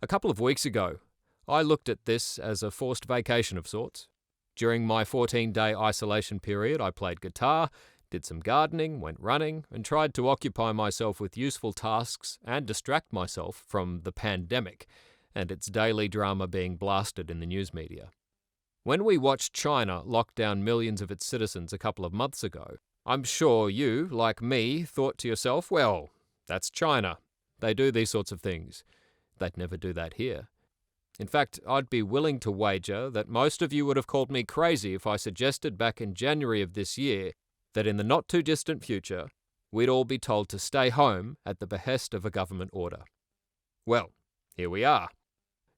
A couple of weeks ago, I looked at this as a forced vacation of sorts. During my 14-day isolation period, I played guitar, did some gardening, went running, and tried to occupy myself with useful tasks and distract myself from the pandemic and its daily drama being blasted in the news media. When we watched China lock down millions of its citizens a couple of months ago, I'm sure you, like me, thought to yourself, well, that's China. They do these sorts of things. They'd never do that here. In fact, I'd be willing to wager that most of you would have called me crazy if I suggested back in January of this year that in the not-too-distant future, we'd all be told to stay home at the behest of a government order. Well, here we are.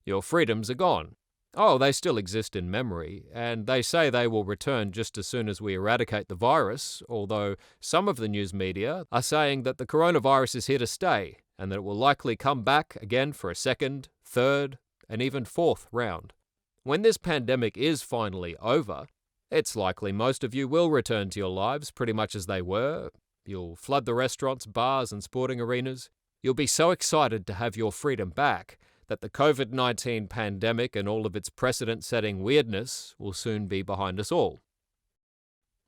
Your freedoms are gone. Oh, they still exist in memory, and they say they will return just as soon as we eradicate the virus, although some of the news media are saying that the coronavirus is here to stay, and that it will likely come back again for a second, third, and even fourth round. When this pandemic is finally over, it's likely most of you will return to your lives pretty much as they were. You'll flood the restaurants, bars, and sporting arenas. You'll be so excited to have your freedom back that the COVID-19 pandemic and all of its precedent-setting weirdness will soon be behind us all.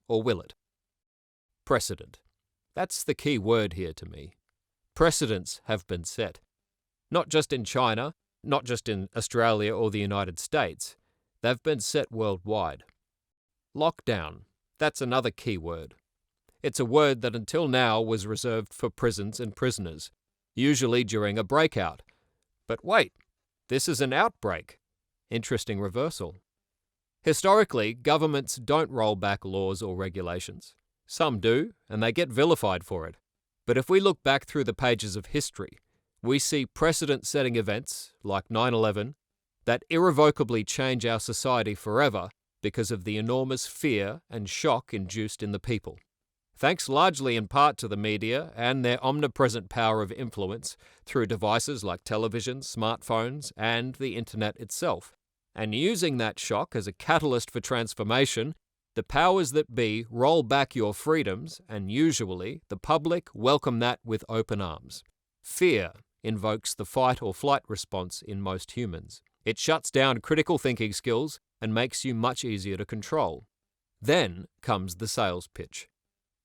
Or will it? Precedent. That's the key word here to me. Precedents have been set. Not just in China, not just in Australia or the United States. They've been set worldwide. Lockdown. That's another key word. It's a word that until now was reserved for prisons and prisoners, usually during a breakout. But wait, this is an outbreak. Interesting reversal. Historically, governments don't roll back laws or regulations. Some do, and they get vilified for it. But if we look back through the pages of history, we see precedent-setting events, like 9/11, that irrevocably change our society forever because of the enormous fear and shock induced in the people. Thanks largely in part to the media and their omnipresent power of influence through devices like televisions, smartphones, and the internet itself. And using that shock as a catalyst for transformation, the powers that be roll back your freedoms, and usually the public welcome that with open arms. Fear invokes the fight or flight response in most humans. It shuts down critical thinking skills and makes you much easier to control. Then comes the sales pitch.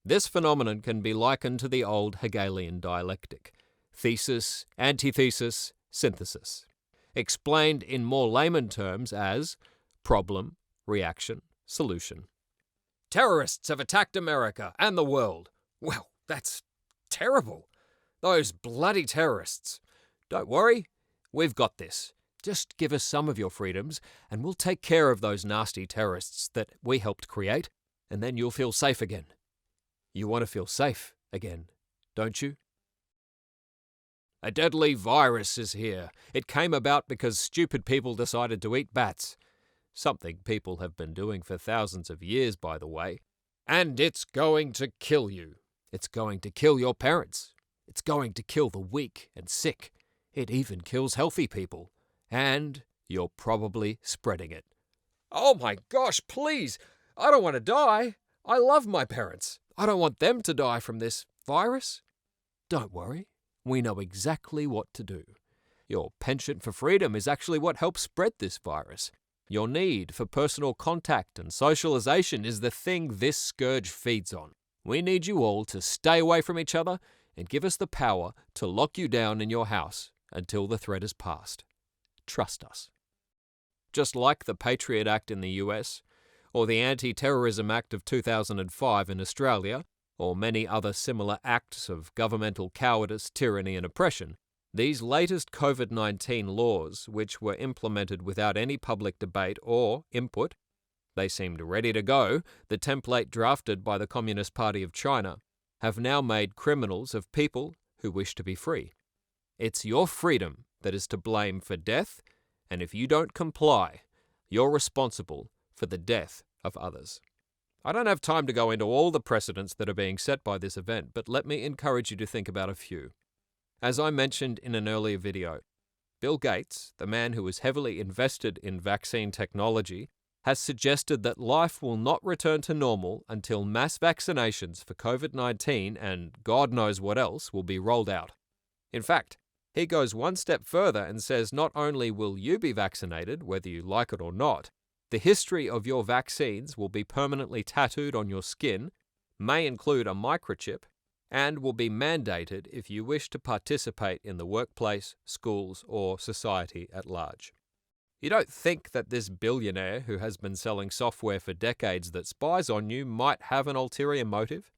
This phenomenon can be likened to the old Hegelian dialectic: thesis, antithesis, synthesis. Explained in more layman terms as problem, reaction, solution. Terrorists have attacked America and the world. Well, that's terrible. Those bloody terrorists. Don't worry, we've got this. Just give us some of your freedoms and we'll take care of those nasty terrorists that we helped create, and then you'll feel safe again. You want to feel safe again, don't you? A deadly virus is here. It came about because stupid people decided to eat bats. Something people have been doing for thousands of years, by the way. And it's going to kill you. It's going to kill your parents. It's going to kill the weak and sick. It even kills healthy people. And you're probably spreading it. Oh my gosh, please! I don't want to die. I love my parents. I don't want them to die from this virus. Don't worry. We know exactly what to do. Your penchant for freedom is actually what helps spread this virus. Your need for personal contact and socialization is the thing this scourge feeds on. We need you all to stay away from each other and give us the power to lock you down in your house until the threat is past. Trust us. Just like the Patriot Act in the US, or the Anti-Terrorism Act of 2005 in Australia, or many other similar acts of governmental cowardice, tyranny and oppression, these latest COVID-19 laws, which were implemented without any public debate or input, they seemed ready to go, the template drafted by the Communist Party of China, have now made criminals of people who wish to be free. It's your freedom that is to blame for death, and if you don't comply, you're responsible for the death of others. I don't have time to go into all the precedents that are being set by this event, but let me encourage you to think about a few. As I mentioned in an earlier video, Bill Gates, the man who is heavily invested in vaccine technology, has suggested that life will not return to normal until mass vaccinations for COVID-19 and God knows what else will be rolled out. In fact, He goes one step further and says not only will you be vaccinated, whether you like it or not, the history of your vaccines will be permanently tattooed on your skin, may include a microchip, and will be mandated if you wish to participate in the workplace, schools, or society at large. You don't think that this billionaire who has been selling software for decades that spies on you might have an ulterior motive?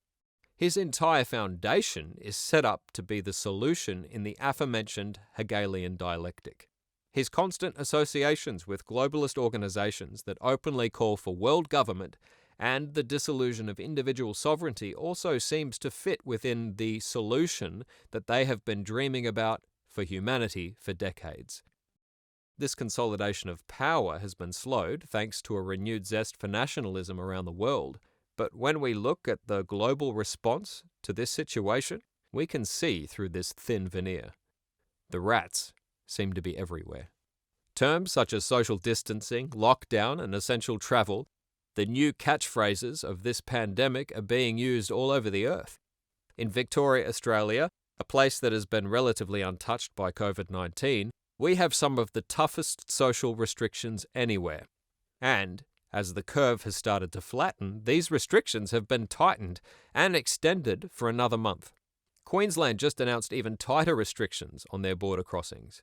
His entire foundation is set up to be the solution in the aforementioned Hegelian Dialectic. His constant associations with globalist organizations that openly call for world government and the dissolution of individual sovereignty also seems to fit within the solution that they have been dreaming about for humanity for decades. This consolidation of power has been slowed thanks to a renewed zest for nationalism around the world. But when we look at the global response to this situation, we can see through this thin veneer. The rats seem to be everywhere. Terms such as social distancing, lockdown, and essential travel, the new catchphrases of this pandemic, are being used all over the earth. In Victoria, Australia, a place that has been relatively untouched by COVID-19, we have some of the toughest social restrictions anywhere. And as the curve has started to flatten, these restrictions have been tightened and extended for another month. Queensland just announced even tighter restrictions on their border crossings.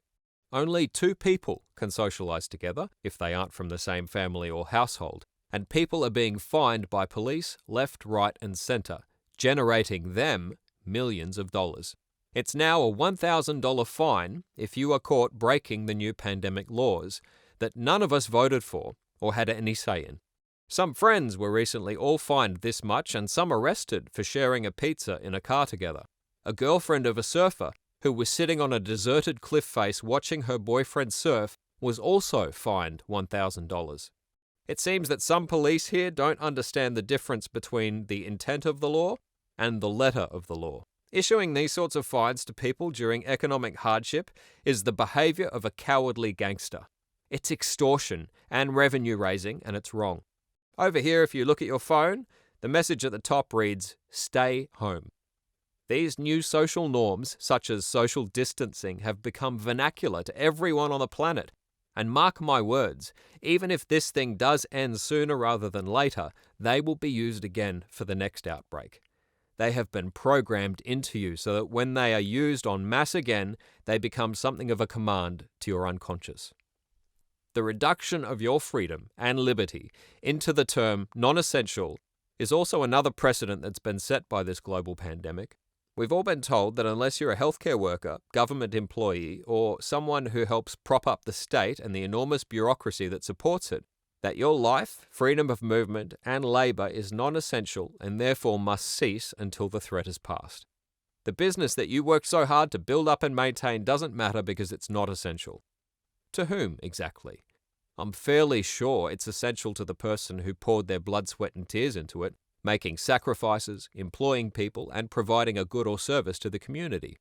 Only 2 people can socialise together if they aren't from the same family or household, and people are being fined by police left, right and centre, generating them millions of dollars. It's now a $1,000 fine if you are caught breaking the new pandemic laws that none of us voted for or had any say in. Some friends were recently all fined this much and some arrested for sharing a pizza in a car together. A girlfriend of a surfer who was sitting on a deserted cliff face watching her boyfriend surf was also fined $1,000. It seems that some police here don't understand the difference between the intent of the law and the letter of the law. Issuing these sorts of fines to people during economic hardship is the behaviour of a cowardly gangster. It's extortion and revenue raising, and it's wrong. Over here, if you look at your phone, the message at the top reads, "Stay home." These new social norms, such as social distancing, have become vernacular to everyone on the planet. And mark my words, even if this thing does end sooner rather than later, they will be used again for the next outbreak. They have been programmed into you so that when they are used en masse again, they become something of a command to your unconscious. The reduction of your freedom and liberty into the term non-essential is also another precedent that's been set by this global pandemic. We've all been told that unless you're a healthcare worker, government employee, or someone who helps prop up the state and the enormous bureaucracy that supports it, that your life, freedom of movement, and labour is non-essential and therefore must cease until the threat is past. The business that you worked so hard to build up and maintain doesn't matter because it's not essential. To whom, exactly? I'm fairly sure it's essential to the person who poured their blood, sweat and tears into it, making sacrifices, employing people, and providing a good or service to the community.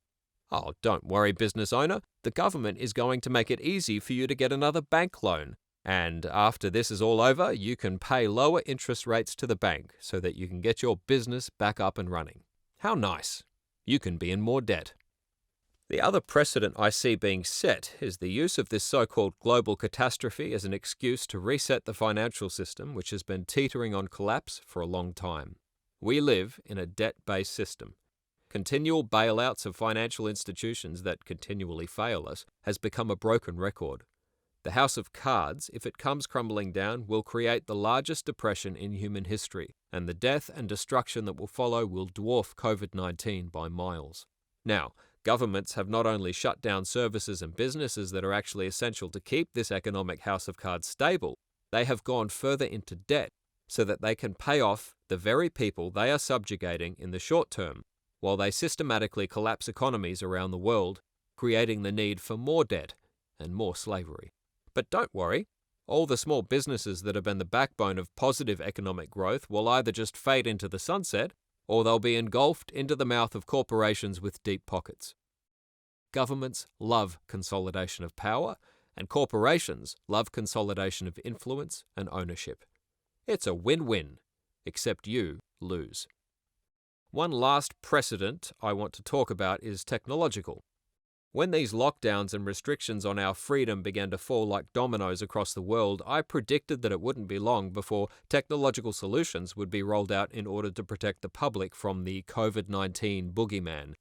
Oh, don't worry, business owner. The government is going to make it easy for you to get another bank loan. And after this is all over, you can pay lower interest rates to the bank so that you can get your business back up and running. How nice. You can be in more debt. The other precedent I see being set is the use of this so-called global catastrophe as an excuse to reset the financial system, which has been teetering on collapse for a long time. We live in a debt-based system. Continual bailouts of financial institutions that continually fail us has become a broken record. The house of cards, if it comes crumbling down, will create the largest depression in human history, and the death and destruction that will follow will dwarf COVID-19 by miles. Now, governments have not only shut down services and businesses that are actually essential to keep this economic house of cards stable, they have gone further into debt so that they can pay off the very people they are subjugating in the short term, while they systematically collapse economies around the world, creating the need for more debt and more slavery. But don't worry, all the small businesses that have been the backbone of positive economic growth will either just fade into the sunset, or they'll be engulfed into the mouth of corporations with deep pockets. Governments love consolidation of power, and corporations love consolidation of influence and ownership. It's a win-win, except you lose. One last precedent I want to talk about is technological. When these lockdowns and restrictions on our freedom began to fall like dominoes across the world, I predicted that it wouldn't be long before technological solutions would be rolled out in order to protect the public from the COVID-19 boogeyman.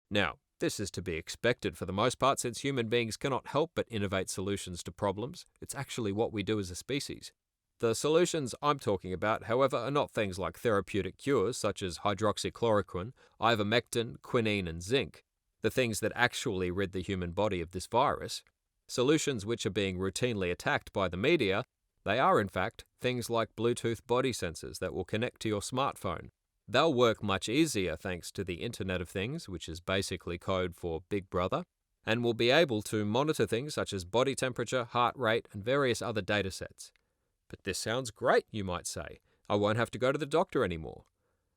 Now, this is to be expected for the most part, since human beings cannot help but innovate solutions to problems. It's actually what we do as a species. The solutions I'm talking about, however, are not things like therapeutic cures such as hydroxychloroquine, ivermectin, quinine, and zinc, the things that actually rid the human body of this virus. Solutions which are being routinely attacked by the media, they are in fact things like Bluetooth body sensors that will connect to your smartphone. They'll work much easier thanks to the Internet of Things, which is basically code for Big Brother, and will be able to monitor things such as body temperature, heart rate, and various other datasets. But this sounds great, you might say. I won't have to go to the doctor anymore.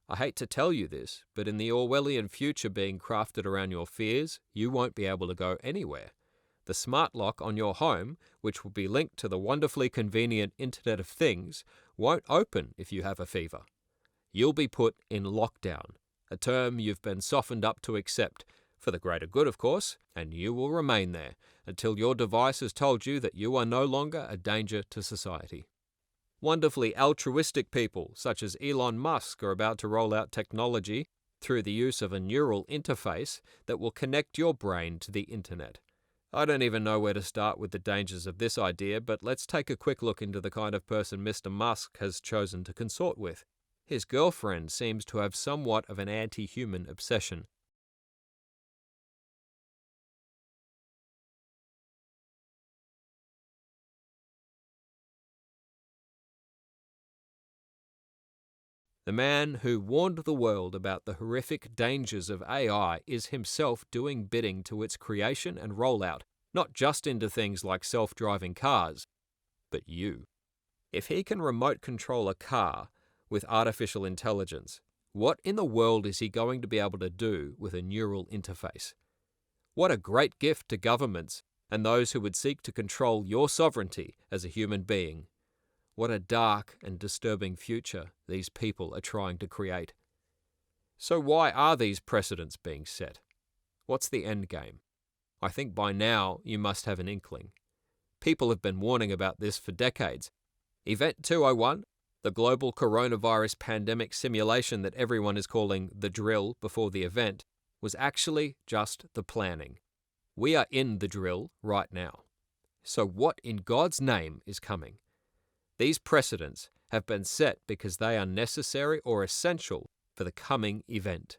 I hate to tell you this, but in the Orwellian future being crafted around your fears, you won't be able to go anywhere. The smart lock on your home, which will be linked to the wonderfully convenient Internet of Things, won't open if you have a fever. You'll be put in lockdown, a term you've been softened up to accept, for the greater good, of course, and you will remain there until your device has told you that you are no longer a danger to society. Wonderfully altruistic people, such as Elon Musk, are about to roll out technology through the use of a neural interface that will connect your brain to the internet. I don't even know where to start with the dangers of this idea, but let's take a quick look into the kind of person Mr. Musk has chosen to consort with. His girlfriend seems to have somewhat of an anti-human obsession. The man who warned the world about the horrific dangers of AI is himself doing bidding to its creation and rollout, not just into things like self-driving cars, but you. If he can remote control a car with artificial intelligence, what in the world is he going to be able to do with a neural interface? What a great gift to governments and those who would seek to control your sovereignty as a human being. What a dark and disturbing future these people are trying to create. So why are these precedents being set? What's the end game? I think by now you must have an inkling. People have been warning about this for decades. Event 201, the global coronavirus pandemic simulation that everyone is calling the drill before the event, was actually just the planning. We are in the drill right now. So what in God's name is coming? These precedents have been set because they are necessary or essential for the coming event.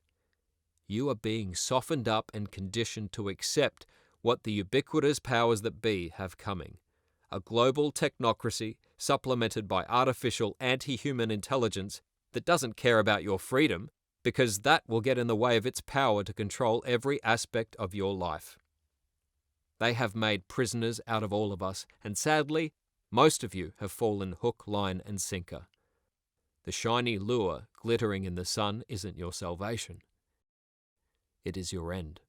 You are being softened up and conditioned to accept what the ubiquitous powers that be have coming. A global technocracy supplemented by artificial anti-human intelligence that doesn't care about your freedom because that will get in the way of its power to control every aspect of your life. They have made prisoners out of all of us, and sadly, most of you have fallen hook, line, and sinker. The shiny lure glittering in the sun isn't your salvation. It is your end.